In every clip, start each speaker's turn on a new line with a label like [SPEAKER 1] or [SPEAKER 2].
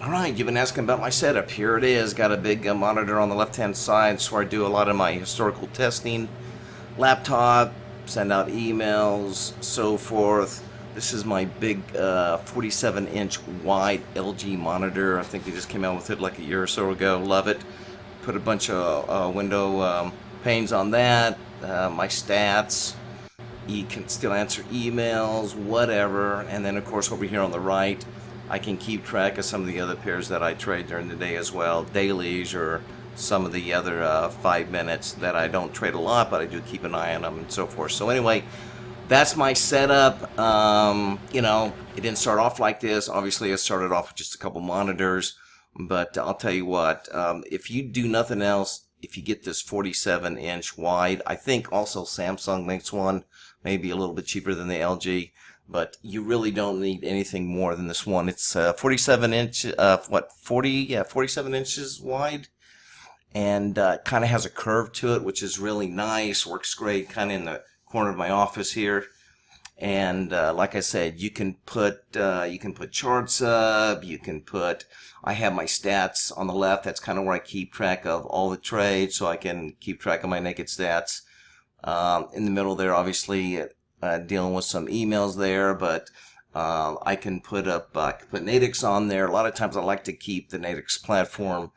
[SPEAKER 1] All right, you've been asking about my setup. Here it is. Got a big monitor on the left-hand side, so I do a lot of my historical testing. Laptop, send out emails, so forth. This is my big 47-inch wide LG monitor. I think they just came out with it like a year or so ago. Love it. Put a bunch of window panes on that. My stats. You can still answer emails, whatever. And then, of course, over here on the right, I can keep track of some of the other pairs that I trade during the day as well, dailies or some of the other 5 minutes that I don't trade a lot, but I do keep an eye on them and so forth. So anyway, that's my setup. It didn't start off like this. Obviously, it started off with just a couple monitors, but I'll tell you what, if you do nothing else, if you get this 47-inch wide, I think also Samsung makes one, maybe a little bit cheaper than the LG, but you really don't need anything more than this one. It's 47 inch, 47 inches wide, and kind of has a curve to it, which is really nice. Works great, kind of in the corner of my office here. And like I said, you can put charts up. I have my stats on the left. That's kind of where I keep track of all the trades, so I can keep track of my naked stats. In the middle there, obviously, dealing with some emails there, but I can put Nadix on there. A lot of times I like to keep the Nadix platform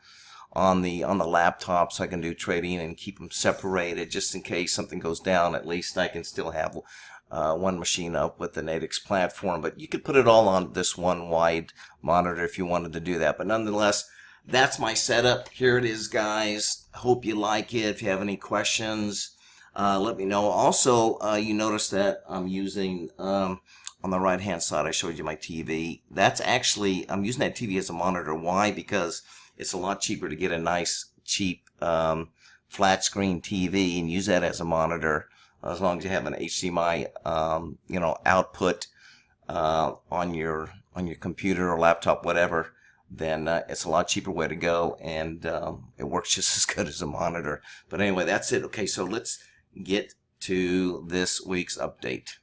[SPEAKER 1] on the laptop so I can do trading and keep them separated just in case something goes down. At least I can still have one machine up with the Nadix platform, but you could put it all on this one wide monitor if you wanted to do that. But nonetheless, that's my setup. Here it is, guys. Hope you like it. If you have any questions, let me know. Also, you notice that I'm using, on the right hand side, I showed you my TV. That's actually, I'm using that TV as a monitor. Why? Because it's a lot cheaper to get a nice, cheap, flat screen TV and use that as a monitor, as long as you have an HDMI, output, on your computer or laptop, whatever. Then it's a lot cheaper way to go, and it works just as good as a monitor. But anyway, that's it. Okay, so let's get to this week's update.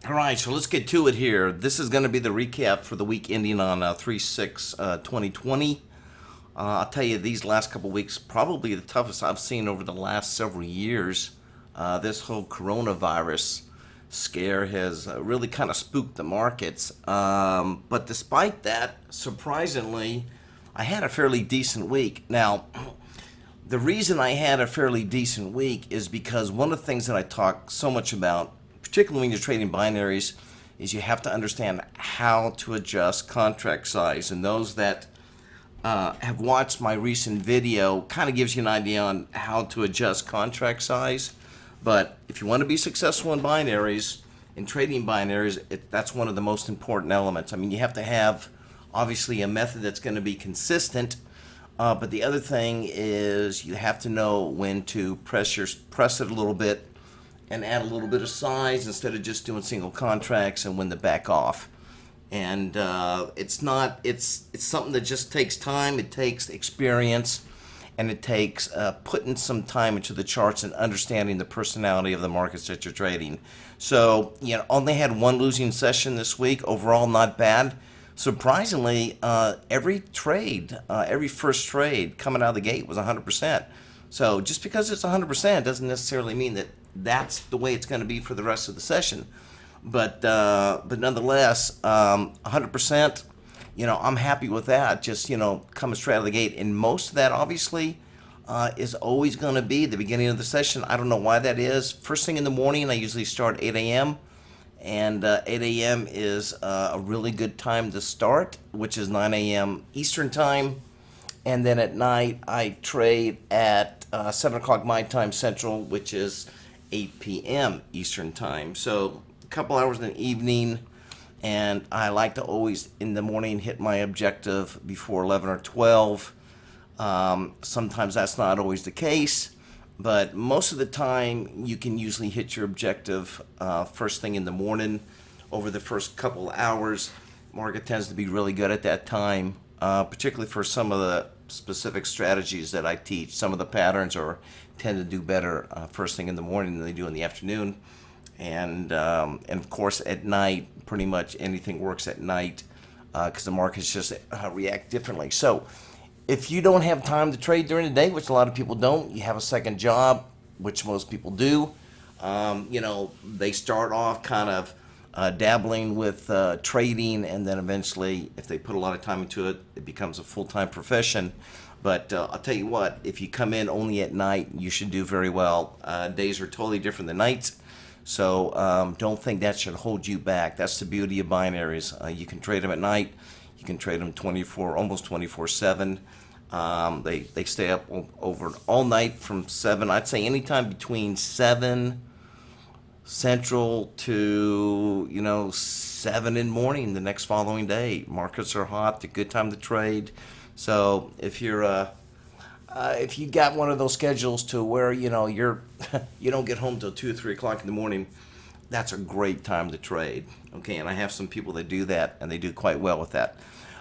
[SPEAKER 1] All right, so let's get to it here. This is going to be the recap for the week ending on 3/6/2020. I'll tell you, these last couple weeks, probably the toughest I've seen over the last several years. This whole coronavirus scare has really kind of spooked the markets. But despite that, surprisingly, I had a fairly decent week. Now, the reason I had a fairly decent week is because one of the things that I talk so much about, particularly when you're trading binaries, is you have to understand how to adjust contract size. And those that have watched my recent video kind of gives you an idea on how to adjust contract size. But if you want to be successful in binaries, in trading binaries, that's one of the most important elements. I mean, you have to have obviously a method that's going to be consistent, but the other thing is you have to know when to press it a little bit and add a little bit of size instead of just doing single contracts, and when to back off. And it's something that just takes time. It takes experience, and it takes putting some time into the charts and understanding the personality of the markets that you're trading. So, only had one losing session this week. Overall, not bad. Surprisingly, every first trade coming out of the gate was 100%. So just because it's 100% doesn't necessarily mean that that's the way it's going to be for the rest of the session. But nonetheless, 100%, I'm happy with that. Just, coming straight out of the gate. And most of that, obviously, is always going to be the beginning of the session. I don't know why that is. First thing in the morning, I usually start 8 a.m. And 8 a.m. is a really good time to start, which is 9 a.m. Eastern time. And then at night, I trade at 7 o'clock my time Central, which is 8 p.m. Eastern time. So a couple hours in the evening, and I like to always in the morning hit my objective before 11 or 12. Sometimes that's not always the case. but most of the time you can usually hit your objective first thing in the morning. Over the first couple hours, market tends to be really good at that time, particularly for some of the specific strategies that I teach. Some of the patterns are tend to do better first thing in the morning than they do in the afternoon, and of course at night, pretty much anything works at night because the markets just react differently. So if you don't have time to trade during the day, which a lot of people don't, you have a second job, which most people do. They start off kind of dabbling with trading, and then eventually, if they put a lot of time into it, it becomes a full-time profession. But I'll tell you what, if you come in only at night, you should do very well. Days are totally different than nights, so don't think that should hold you back. That's the beauty of binaries. You can trade them at night. You can trade them almost 24/7. They stay up over all night from 7. I'd say anytime between 7 Central to 7 in the morning the next following day. Markets are hot. A good time to trade. So if if you got one of those schedules to where you're you don't get home till 2 or 3 o'clock in the morning, that's a great time to trade. Okay, and I have some people that do that, and they do quite well with that.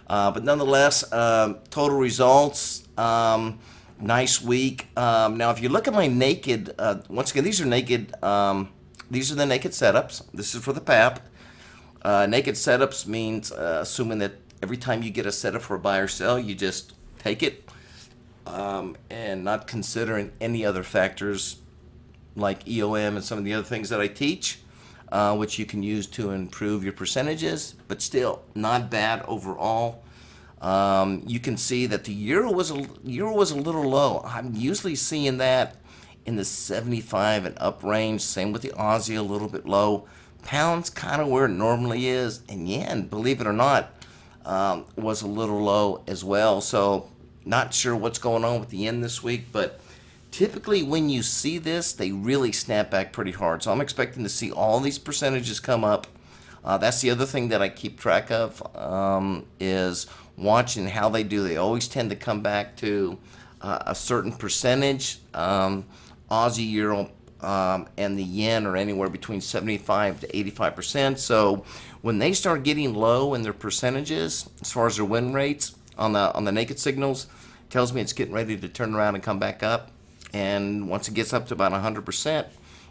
[SPEAKER 1] But nonetheless, total results, nice week. Now, if you look at my naked, once again, these are naked. These are the naked setups. This is for the PAP. Naked setups means assuming that every time you get a setup for a buy or sell, you just take it and not considering any other factors like EOM and some of the other things that I teach, which you can use to improve your percentages, but still not bad overall. You can see that the euro was a little low. I'm usually seeing that in the 75 and up range. Same with the Aussie, a little bit low. Pound's kind of where it normally is, and yen, believe it or not, was a little low as well. So not sure what's going on with the yen this week, but typically when you see this, they really snap back pretty hard. So I'm expecting to see all these percentages come up. That's the other thing that I keep track of, is watching how they do. They always tend to come back to a certain percentage. Aussie, Euro, and the yen are anywhere between 75 to 85%. So when they start getting low in their percentages, as far as their win rates on the naked signals, tells me it's getting ready to turn around and come back up. And once it gets up to about 100%,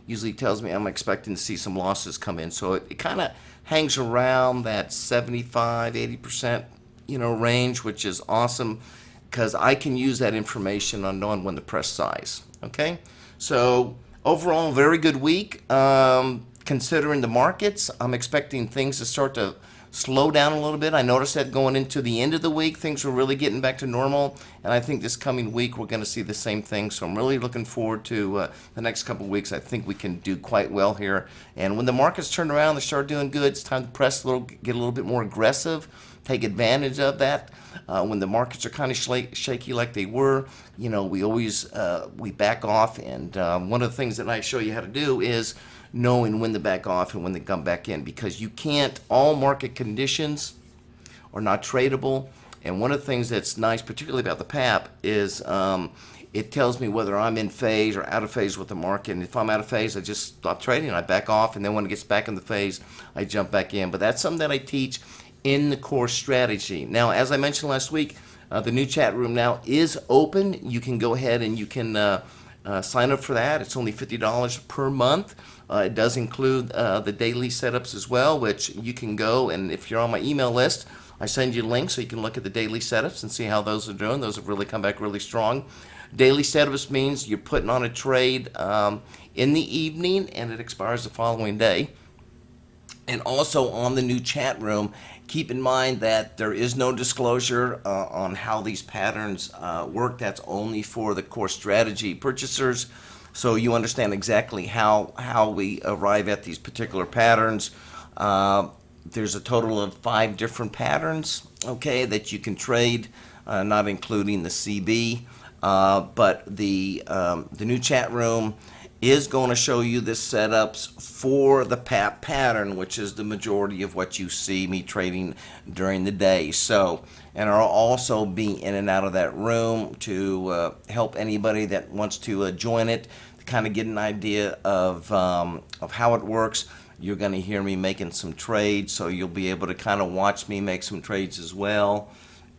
[SPEAKER 1] usually tells me I'm expecting to see some losses come in. So it kind of hangs around that 75, 80%, range, which is awesome because I can use that information on knowing when to press size. Okay, so overall, very good week. Considering the markets, I'm expecting things to start to slow down a little bit. I noticed that going into the end of the week, things were really getting back to normal, and I think this coming week we're going to see the same thing. So I'm really looking forward to the next couple of weeks. I think we can do quite well here. And when the markets turn around, they start doing good. It's time to press get a little bit more aggressive, take advantage of that. When the markets are kind of shaky like they were, we always we back off. And one of the things that I show you how to do is knowing when to back off and when to come back in, because you can't, all market conditions are not tradable. And one of the things that's nice, particularly about the PAP, is it tells me whether I'm in phase or out of phase with the market. And if I'm out of phase, I just stop trading, I back off, and then when it gets back in the phase, I jump back in. But that's something that I teach in the core strategy. Now, as I mentioned last week, the new chat room now is open. You can go ahead and you can sign up for that. It's only $50 per month. It does include the daily setups as well, which you can go, and if you're on my email list, I send you links so you can look at the daily setups and see how those are doing. Those have really come back really strong. Daily setups means you're putting on a trade in the evening and it expires the following day. And also on the new chat room, keep in mind that there is no disclosure on how these patterns work. That's only for the core strategy purchasers. So you understand exactly how we arrive at these particular patterns. There's a total of 5 different patterns, okay, that you can trade, not including the CB. But the new chat room is going to show you the setups for the PAP pattern, which is the majority of what you see me trading during the day. So, and I'll also be in and out of that room to help anybody that wants to join it, to kind of get an idea of how it works. You're going to hear me making some trades, so you'll be able to kind of watch me make some trades as well.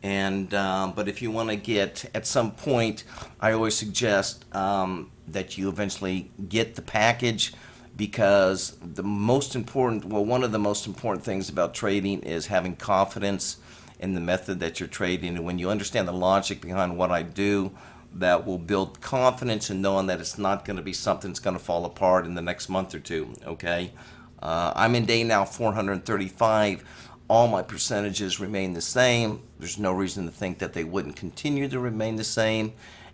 [SPEAKER 1] And but if you want to get, at some point, I always suggest that you eventually get the package, because the most important, well, one of the most important things about trading is having confidence in the method that you're trading. And when you understand the logic behind what I do, that will build confidence in knowing that it's not going to be something that's going to fall apart in the next month or two, okay? I'm in day now 435. All my percentages remain the same. There's no reason to think that they wouldn't continue to remain the same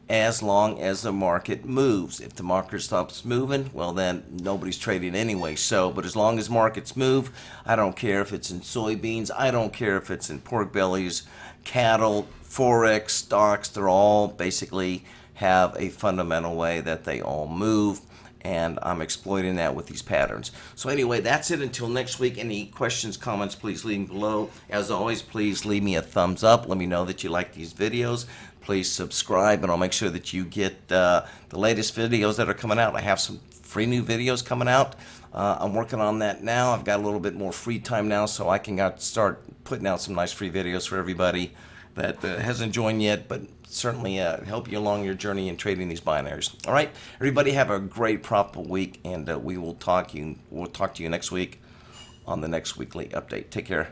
[SPEAKER 1] as long as the market moves. If the market stops moving, well, then nobody's trading anyway. So, but as long as markets move, I don't care if it's in soybeans, I don't care if it's in pork bellies, cattle, forex, stocks, they're all basically have a fundamental way that they all move. And I'm exploiting that with these patterns. So anyway, that's it until next week. Any questions, comments, please leave them below. As always, please leave me a thumbs up. Let me know that you like these videos. Please subscribe, and I'll make sure that you get the latest videos that are coming out. I have some free new videos coming out. I'm working on that now. I've got a little bit more free time now, so I can start putting out some nice free videos for everybody that hasn't joined yet, but certainly help you along your journey in trading these binaries. All right, everybody, have a great profitable week, and we'll talk to you next week on the next weekly update. Take care.